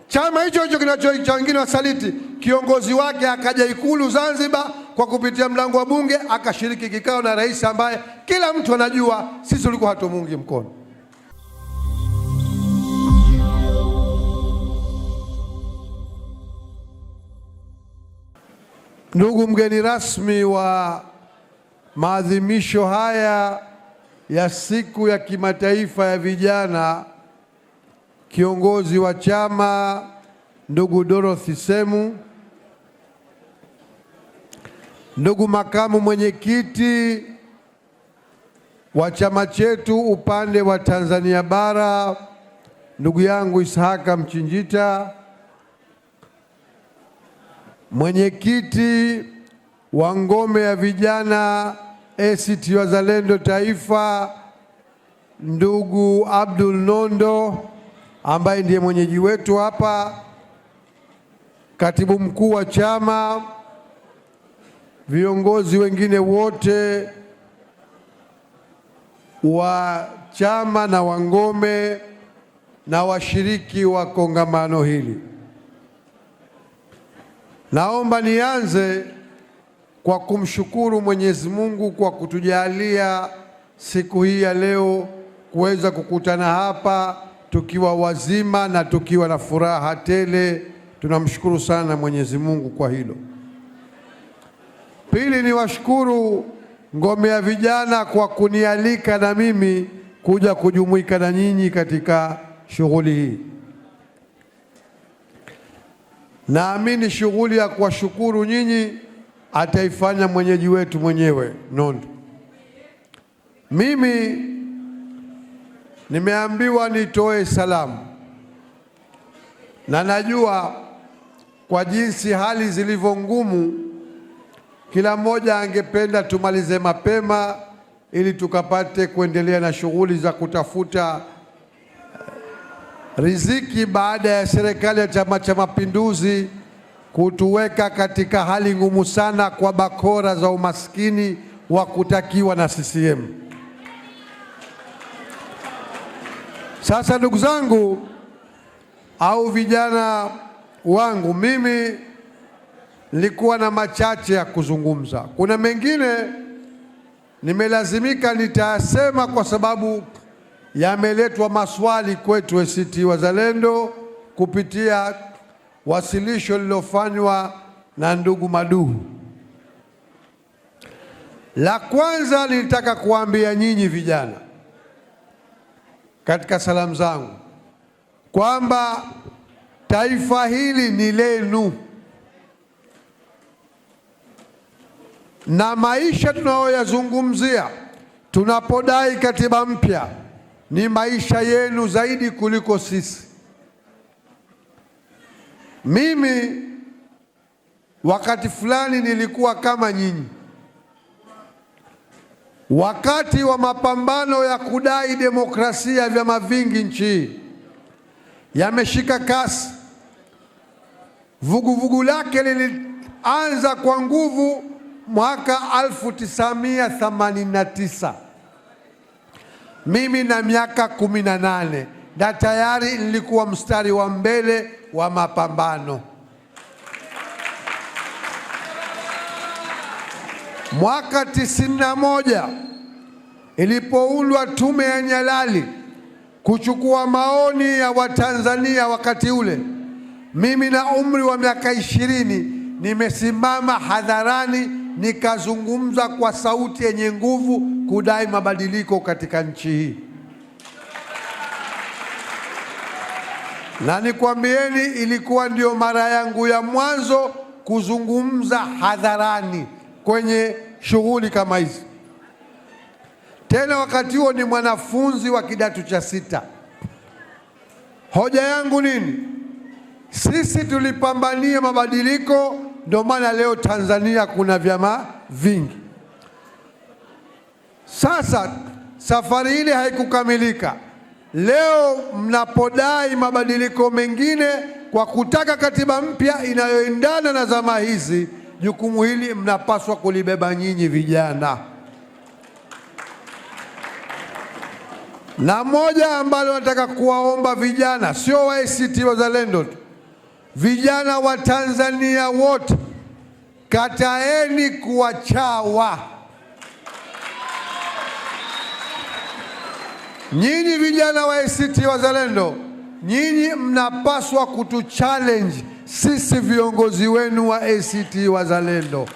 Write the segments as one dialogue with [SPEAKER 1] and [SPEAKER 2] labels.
[SPEAKER 1] Chama hicho hicho kinachoita wengine wasaliti, kiongozi wake akaja Ikulu Zanzibar kwa kupitia mlango wa bunge, akashiriki kikao na rais ambaye kila mtu anajua sisi tulikuwa hatumungi mkono. Ndugu mgeni rasmi wa maadhimisho haya ya siku ya kimataifa ya vijana, kiongozi wa chama ndugu Dorothy Semu, ndugu makamu mwenyekiti wa chama chetu upande wa Tanzania Bara ndugu yangu Ishaka Mchinjita, mwenyekiti wa ngome ya vijana ACT Wazalendo Taifa ndugu Abdul Nondo ambaye ndiye mwenyeji wetu hapa, katibu mkuu wa chama, viongozi wengine wote wa chama na wa ngome na washiriki wa kongamano hili. Naomba nianze kwa kumshukuru Mwenyezi Mungu kwa kutujalia siku hii ya leo kuweza kukutana hapa tukiwa wazima na tukiwa na furaha tele. Tunamshukuru sana Mwenyezi Mungu kwa hilo. Pili, ni washukuru ngome ya vijana kwa kunialika na mimi kuja kujumuika na nyinyi katika shughuli hii. Naamini shughuli ya kuwashukuru nyinyi ataifanya mwenyeji wetu mwenyewe Nondo. Mimi nimeambiwa nitoe salamu, na najua kwa jinsi hali zilivyo ngumu, kila mmoja angependa tumalize mapema ili tukapate kuendelea na shughuli za kutafuta riziki baada ya serikali ya Chama cha Mapinduzi kutuweka katika hali ngumu sana kwa bakora za umaskini wa kutakiwa na CCM. Sasa ndugu zangu au vijana wangu, mimi nilikuwa na machache ya kuzungumza. Kuna mengine nimelazimika nitasema kwa sababu yameletwa maswali kwetu ACT Wazalendo kupitia wasilisho lilofanywa na ndugu Maduhu. La kwanza nilitaka kuambia nyinyi vijana katika salamu zangu kwamba taifa hili ni lenu, na maisha tunayoyazungumzia tunapodai katiba mpya ni maisha yenu zaidi kuliko sisi. Mimi wakati fulani nilikuwa kama nyinyi. Wakati wa mapambano ya kudai demokrasia ya vyama vingi nchi hii yameshika kasi. Vuguvugu lake lilianza kwa nguvu mwaka 1989. Mimi na miaka 18 na tayari nilikuwa mstari wa mbele wa mapambano. Mwaka 91 ilipoundwa tume ya Nyalali kuchukua maoni ya Watanzania wakati ule, mimi na umri wa miaka 20 nimesimama hadharani nikazungumza kwa sauti yenye nguvu kudai mabadiliko katika nchi hii. Na nikwambieni, ilikuwa ndio mara yangu ya mwanzo kuzungumza hadharani kwenye shughuli kama hizi. Tena wakati huo ni mwanafunzi wa kidato cha 6. Hoja yangu nini? Sisi tulipambania mabadiliko, ndio maana leo Tanzania kuna vyama vingi. Sasa safari ile haikukamilika. Leo mnapodai mabadiliko mengine kwa kutaka katiba mpya inayoendana na zama hizi, jukumu hili mnapaswa kulibeba nyinyi vijana. Na moja ambalo nataka kuwaomba vijana, sio wa ACT Wazalendo, vijana wa Tanzania wote, kataeni kuwa chawa. Nyinyi vijana wa ACT Wazalendo, nyinyi mnapaswa kutuchallenge sisi viongozi wenu wa ACT Wazalendo.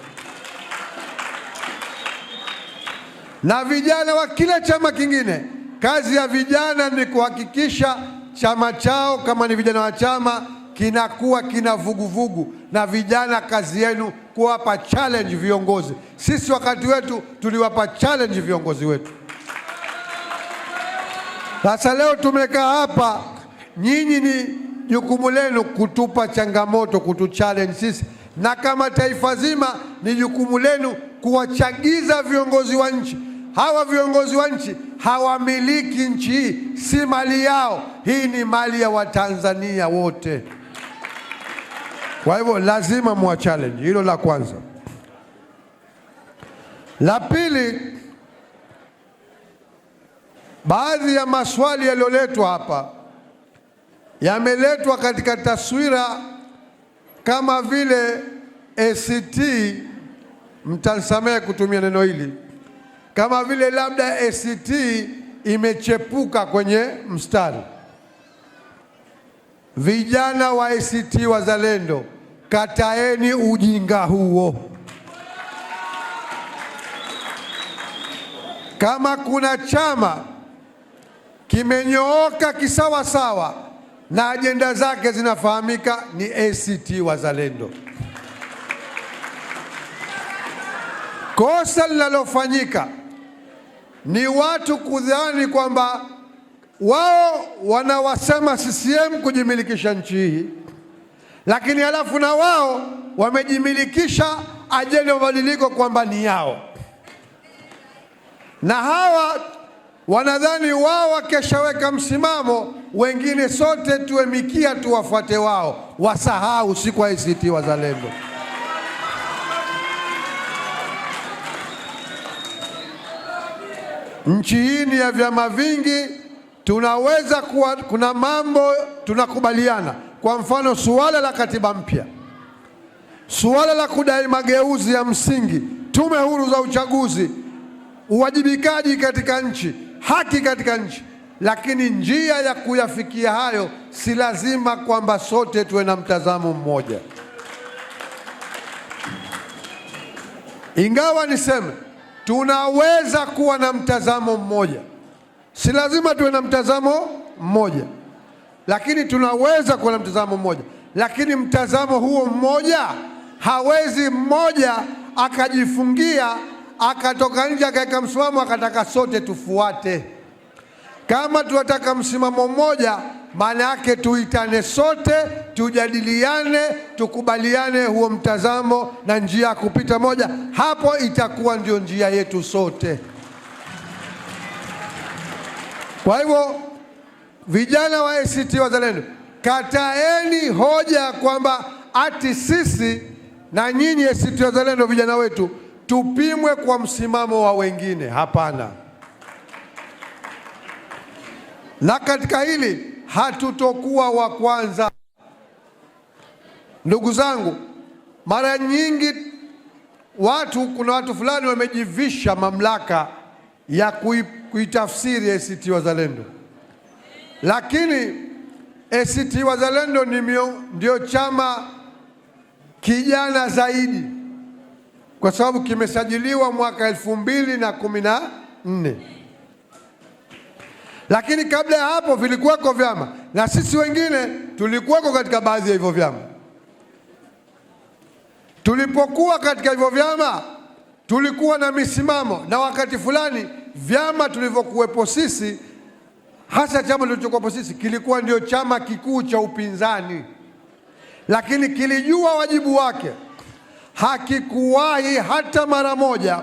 [SPEAKER 1] Na vijana wa kila chama kingine, kazi ya vijana ni kuhakikisha chama chao, kama ni vijana wa chama, kinakuwa kina vuguvugu. Na vijana, kazi yenu kuwapa challenge viongozi. Sisi wakati wetu tuliwapa challenge viongozi wetu. Sasa leo tumekaa hapa, nyinyi ni jukumu lenu kutupa changamoto, kutuchallenge sisi, na kama taifa zima ni jukumu lenu kuwachagiza viongozi wa nchi. Hawa viongozi wa nchi hawamiliki nchi hii, si mali yao. Hii ni mali ya Watanzania wote. Kwa hivyo lazima muwa challenge. Hilo la kwanza. La pili, baadhi ya maswali yaliyoletwa hapa yameletwa katika taswira kama vile ACT, mtanisamehe kutumia neno hili, kama vile labda ACT imechepuka kwenye mstari. Vijana wa ACT Wazalendo, kataeni ujinga huo. Kama kuna chama kimenyooka kisawa sawa na ajenda zake zinafahamika, ni ACT Wazalendo. Kosa linalofanyika ni watu kudhani kwamba wao wanawasema CCM kujimilikisha nchi hii, lakini halafu na wao wamejimilikisha ajenda ya mabadiliko kwamba ni yao, na hawa wanadhani wao wakishaweka msimamo, wengine sote tuwe mikia tuwafuate wao. Wasahau, si kwa ACT Wazalendo. Nchi hii ni ya vyama vingi. Tunaweza kuwa kuna mambo tunakubaliana, kwa mfano suala la katiba mpya, suala la kudai mageuzi ya msingi, tume huru za uchaguzi, uwajibikaji katika nchi, haki katika nchi. Lakini njia ya kuyafikia hayo si lazima kwamba sote tuwe na mtazamo mmoja. Ingawa niseme tunaweza kuwa na mtazamo mmoja, si lazima tuwe na mtazamo mmoja, lakini tunaweza kuwa na mtazamo mmoja. Lakini mtazamo huo mmoja, hawezi mmoja akajifungia akatoka nje akaweka msimamo akataka sote tufuate. Kama tunataka msimamo mmoja, maana yake tuitane sote, tujadiliane, tukubaliane huo mtazamo na njia ya kupita moja. Hapo itakuwa ndio njia yetu sote. Kwa hivyo vijana wa ACT Wazalendo, kataeni hoja kwamba ati sisi na nyinyi ACT Wazalendo vijana wetu tupimwe kwa msimamo wa wengine. Hapana. Na katika hili hatutokuwa wa kwanza. Ndugu zangu, mara nyingi kuna watu fulani wamejivisha mamlaka ya kuitafsiri ACT Wazalendo, lakini ACT Wazalendo ndio chama kijana zaidi, kwa sababu kimesajiliwa mwaka 2014. Lakini kabla ya hapo vilikuwako vyama, na sisi wengine tulikuwako katika baadhi ya hivyo vyama. Tulipokuwa katika hivyo vyama tulikuwa na misimamo, na wakati fulani vyama tulivyokuwepo sisi, hasa chama tulichokuwepo sisi, kilikuwa ndio chama kikuu cha upinzani, lakini kilijua wajibu wake. Hakikuwahi hata mara moja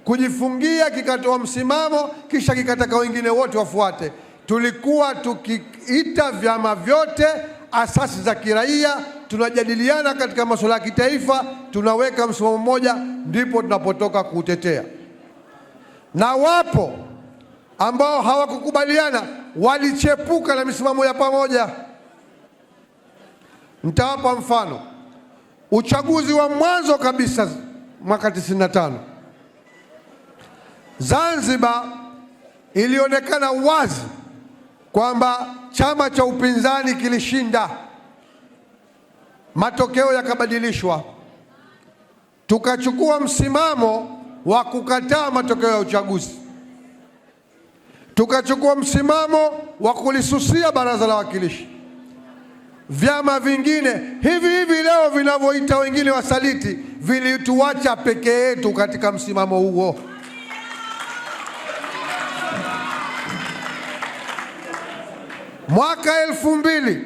[SPEAKER 1] kujifungia kikatoa msimamo kisha kikataka wengine wote wafuate. Tulikuwa tukiita vyama vyote asasi za kiraia, tunajadiliana katika masuala ya kitaifa, tunaweka msimamo mmoja, ndipo tunapotoka kutetea. Na wapo ambao hawakukubaliana, walichepuka na misimamo ya pamoja. Nitawapa mfano. Uchaguzi wa mwanzo kabisa mwaka 95 Zanzibar, ilionekana wazi kwamba chama cha upinzani kilishinda. Matokeo yakabadilishwa, tukachukua msimamo wa kukataa matokeo ya uchaguzi, tukachukua msimamo wa kulisusia baraza la wawakilishi. Vyama vingine hivi leo vinavyoita wengine wasaliti vilituacha peke yetu katika msimamo huo. Mwaka 2000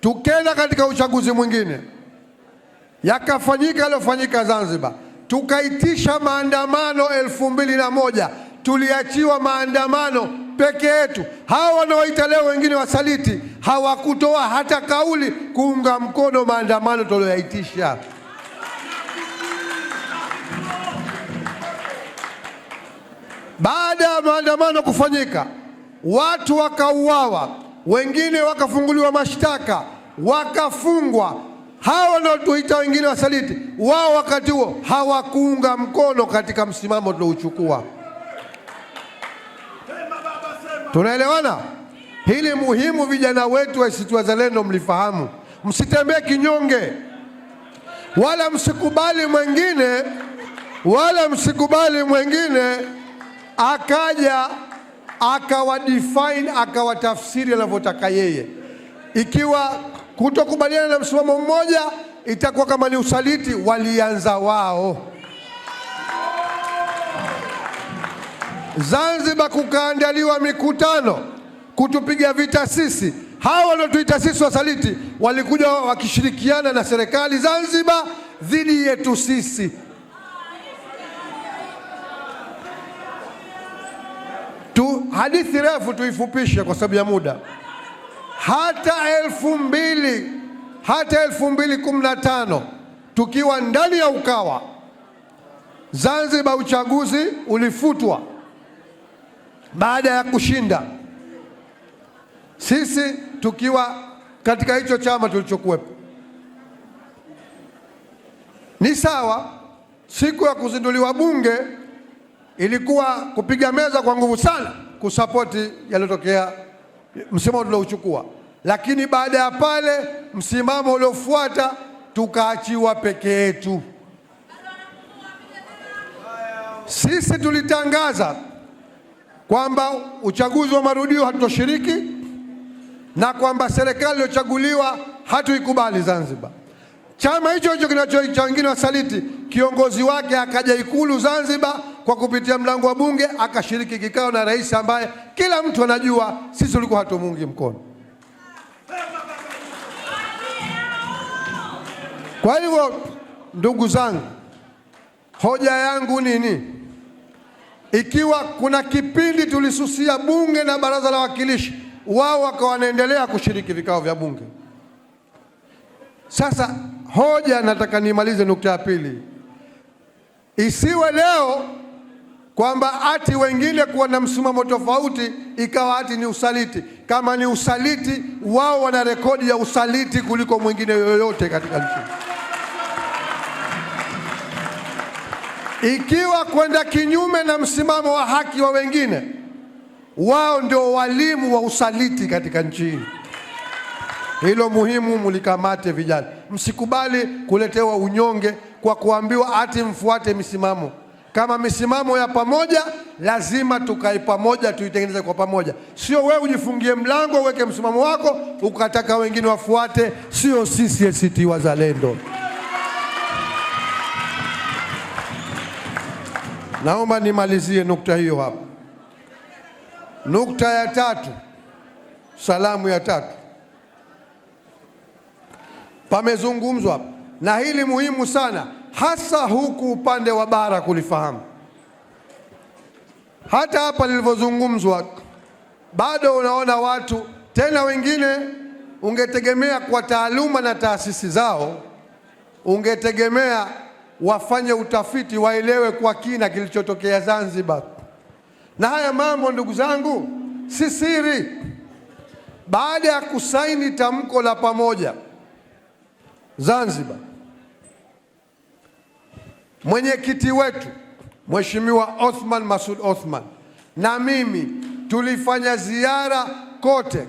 [SPEAKER 1] tukenda katika uchaguzi mwingine, yakafanyika yaliyofanyika Zanzibar, tukaitisha maandamano 2001, tuliachiwa maandamano peke yetu. Hawa wanaoita leo wengine wasaliti hawakutoa hata kauli kuunga mkono maandamano tuliyoitisha. Baada ya maandamano kufanyika, watu wakauawa, wengine wakafunguliwa mashtaka, wakafungwa. Hawa wanaotuita wengine wasaliti, wao wakati huo hawakuunga mkono katika msimamo tulouchukua. Tunaelewana? Hili muhimu, vijana wetu wa ACT Wazalendo mlifahamu. Msitembee kinyonge, wala msikubali mwengine akaja akawadefine akawatafsiri anavyotaka yeye. Ikiwa kutokubaliana na msimamo mmoja itakuwa kama ni usaliti, walianza wao. Zanzibar kukaandaliwa mikutano kutupiga vita sisi. Hawa wanaotuita sisi wasaliti walikuja wakishirikiana na serikali Zanzibar dhidi yetu sisi. Hadithi refu tuifupishe kwa sababu ya muda. Hata 2015 tukiwa ndani ya Ukawa, Zanzibar uchaguzi ulifutwa baada ya kushinda, sisi tukiwa katika hicho chama tulichokuwepo. Ni sawa, siku ya kuzinduliwa bunge ilikuwa kupiga meza kwa nguvu sana kusapoti yaliyotokea, msimamo tuliouchukua. Lakini baada ya pale, msimamo uliofuata tukaachiwa peke yetu. Sisi tulitangaza kwamba uchaguzi wa marudio hatutoshiriki na kwamba serikali iliyochaguliwa hatuikubali Zanzibar. Chama hicho hicho kinachoita wengine wasaliti, kiongozi wake akaja Ikulu Zanzibar kwa kupitia mlango wa bunge, akashiriki kikao na rais ambaye kila mtu anajua sisi tulikuwa hatumuungi mkono. Kwa hivyo ndugu zangu, hoja yangu nini? Ikiwa kuna kipindi tulisusia bunge na baraza la wawakilishi, wao wakawa wanaendelea kushiriki vikao vya bunge. Sasa hoja, nataka nimalize nukta ya pili. Isiwe leo kwamba ati wengine kuwa na msimamo tofauti ikawa ati ni usaliti. Kama ni usaliti, wao wana rekodi ya usaliti kuliko mwingine yoyote katika nchi. Ikiwa kwenda kinyume na msimamo wa haki wa wengine, wao ndio walimu wa usaliti katika nchi hii. Hilo muhimu mulikamate vijana. Msikubali kuletewa unyonge kwa kuambiwa ati mfuate misimamo. Kama misimamo ya pamoja, lazima tukae pamoja, tuitengeneze kwa pamoja. Sio wewe ujifungie mlango uweke msimamo wako ukataka wengine wafuate. Sio sisi ACT Wazalendo. Naomba nimalizie nukta hiyo hapa. Nukta ya tatu, salamu ya tatu. Pamezungumzwa na hili muhimu sana, hasa huku upande wa bara kulifahamu. Hata hapa lilivyozungumzwa, bado unaona watu tena, wengine ungetegemea kwa taaluma na taasisi zao, ungetegemea wafanye utafiti, waelewe kwa kina kilichotokea Zanzibar. Na haya mambo ndugu zangu si siri. Baada ya kusaini tamko la pamoja Zanzibar, mwenyekiti wetu Mheshimiwa Othman Masoud Othman na mimi tulifanya ziara kote,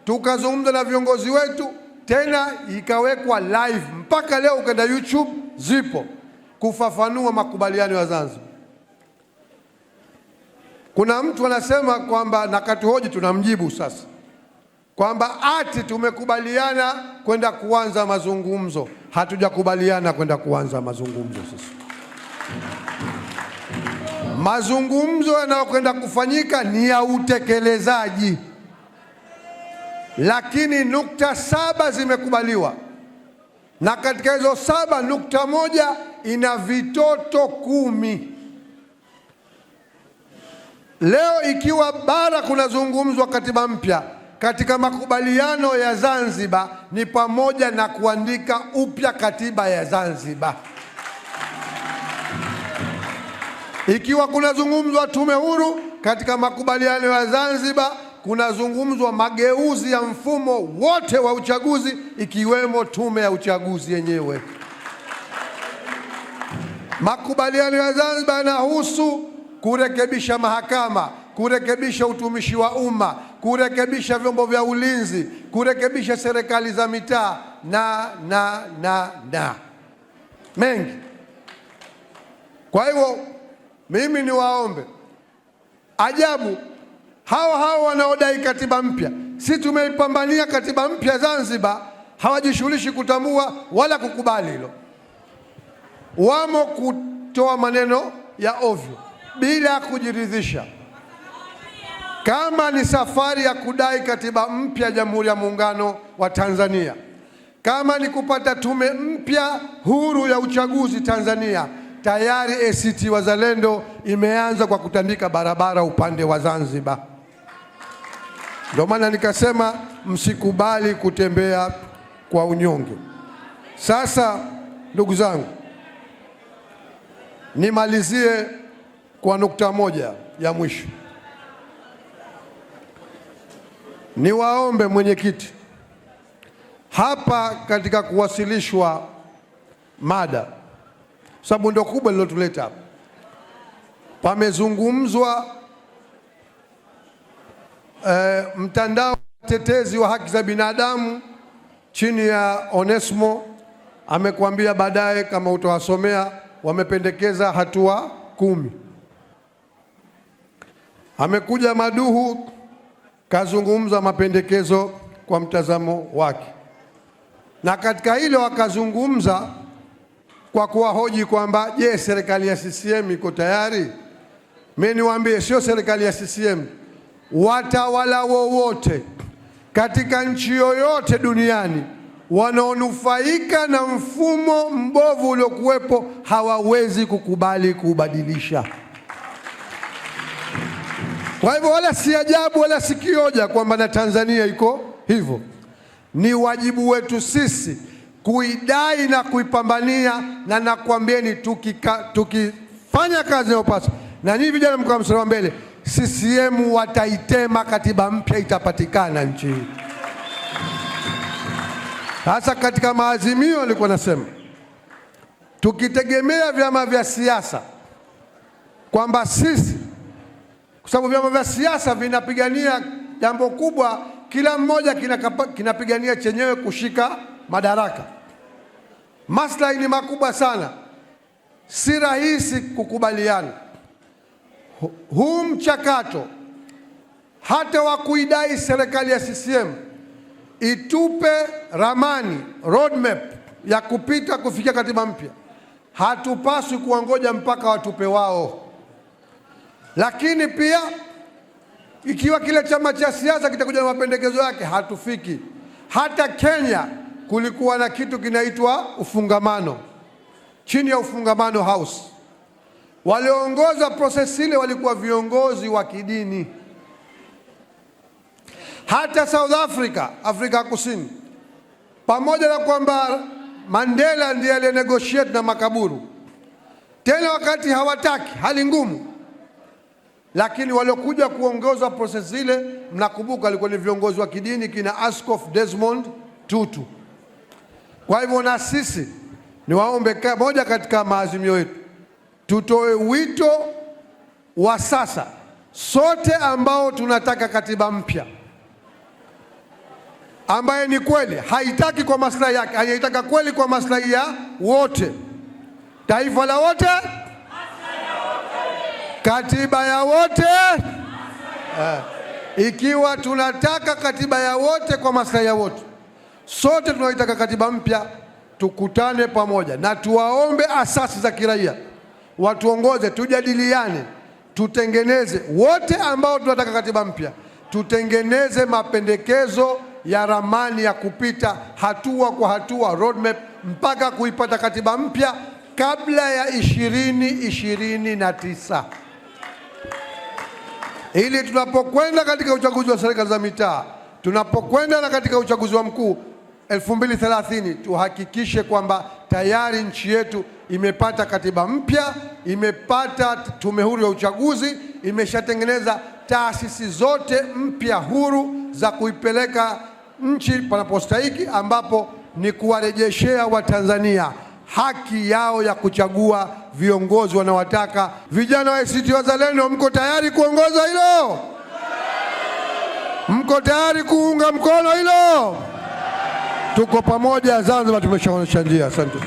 [SPEAKER 1] tukazungumza na viongozi wetu, tena ikawekwa live mpaka leo, ukenda YouTube zipo, kufafanua makubaliano ya Zanzibar. Kuna mtu anasema kwamba na katuhoji, tunamjibu sasa kwamba ati tumekubaliana kwenda kuanza mazungumzo. Hatujakubaliana kwenda kuanza mazungumzo sisi. Mazungumzo yanayokwenda kufanyika ni ya utekelezaji, lakini nukta 7 zimekubaliwa, na katika hizo 7 nukta 1 ina vitoto 10. Leo ikiwa bara kunazungumzwa katiba mpya, katika makubaliano ya Zanzibar ni pamoja na kuandika upya katiba ya Zanzibar. Ikiwa kunazungumzwa tume huru, katika makubaliano ya Zanzibar kunazungumzwa mageuzi ya mfumo wote wa uchaguzi, ikiwemo tume ya uchaguzi yenyewe. Makubaliano ya Zanzibar yanahusu kurekebisha mahakama, kurekebisha utumishi wa umma, kurekebisha vyombo vya ulinzi, kurekebisha serikali za mitaa na mengi. Kwa hivyo mimi niwaombe, ajabu hao wanaodai katiba mpya, si tumeipambania katiba mpya Zanzibar, hawajishughulishi kutambua wala kukubali hilo. Wamo kutoa maneno ya ovyo bila kujiridhisha. Kama ni safari ya kudai katiba mpya Jamhuri ya Muungano wa Tanzania, kama ni kupata tume mpya huru ya uchaguzi Tanzania, tayari ACT Wazalendo imeanza kwa kutandika barabara upande wa Zanzibar. Ndio maana nikasema msikubali kutembea kwa unyonge. Sasa ndugu zangu, nimalizie kwa nukta moja ya mwisho. Niwaombe mwenyekiti, hapa katika kuwasilishwa mada, sababu ndio kubwa lilotuleta hapa, pamezungumzwa mtandao wa tetezi wa haki za binadamu chini ya Onesmo amekuambia baadaye kama utawasomea, wamependekeza hatua 10. Amekuja Maduhu kazungumza mapendekezo kwa mtazamo wake, na katika hilo akazungumza kwa kuwahoji kwamba je, serikali ya CCM iko tayari? Mimi niwaambie, sio serikali ya CCM, watawala wowote katika nchi yoyote duniani wanaonufaika na mfumo mbovu uliokuwepo hawawezi kukubali kubadilisha. Kwa hivyo wala si ajabu wala si kioja kwamba na Tanzania iko hivyo. Ni wajibu wetu sisi kuidai na kuipambania, na nakwambieni tukifanya kazi inayopaswa, na nyinyi vijana mko mstari wa mbele, CCM wataitema, katiba mpya itapatikana nchi hii. Sasa katika maazimio nilikuwa nasema tukitegemea vyama vya siasa kwamba sisi, kwa sababu vyama vya siasa vinapigania jambo kubwa, kila mmoja kinapigania chenyewe kushika madaraka, maslahi ni makubwa sana, si rahisi kukubaliana. Huu mchakato hata wa kuidai serikali ya CCM itupe ramani, roadmap ya kupita kufikia katiba mpya, hatupaswi kuangoja mpaka watupe wao. Lakini pia ikiwa kile chama cha siasa kitakuja na mapendekezo yake, hatufiki. Hata Kenya kulikuwa na kitu kinaitwa ufungamano, chini ya Ufungamano House. Walioongoza prosesi ile walikuwa viongozi wa kidini. Hata South Africa, Afrika Kusini, pamoja na kwamba Mandela ndiye aliyenegotiate na makaburu, tena wakati hawataki, hali ngumu, lakini waliokuja kuongoza prosesi ile, mnakumbuka, walikuwa ni viongozi wa kidini kina Askofu Desmond Tutu. Kwa hivyo na sisi niwaombe, moja katika maazimio yetu, tutoe wito wa sasa sote ambao tunataka katiba mpya ambaye ni kweli haitaki kwa maslahi yake, haitaka kweli kwa maslahi ya wote, taifa la wote, katiba ya wote. Ikiwa tunataka katiba ya wote kwa maslahi ya wote, sote tunaitaka katiba mpya, tukutane pamoja na tuwaombe asasi za kiraia watuongoze, tujadiliane, tutengeneze, wote ambao tunataka katiba mpya, tutengeneze mapendekezo ya ramani ya kupita hatua kwa hatua, roadmap, mpaka kuipata katiba mpya kabla ya 2029, ili tunapokwenda katika uchaguzi wa serikali za mitaa, tunapokwenda na katika uchaguzi wa mkuu 2030, tuhakikishe kwamba tayari nchi yetu imepata katiba mpya, imepata tume huru ya uchaguzi, imeshatengeneza taasisi zote mpya huru za kuipeleka nchi panapostahiki, ambapo ni kuwarejeshea Watanzania haki yao ya kuchagua viongozi wanaowataka. Vijana wa ACT Wazalendo, mko tayari kuongoza hilo? Mko tayari kuunga mkono hilo? Tuko pamoja. Zanzibar tumeshaonyesha njia. Asante.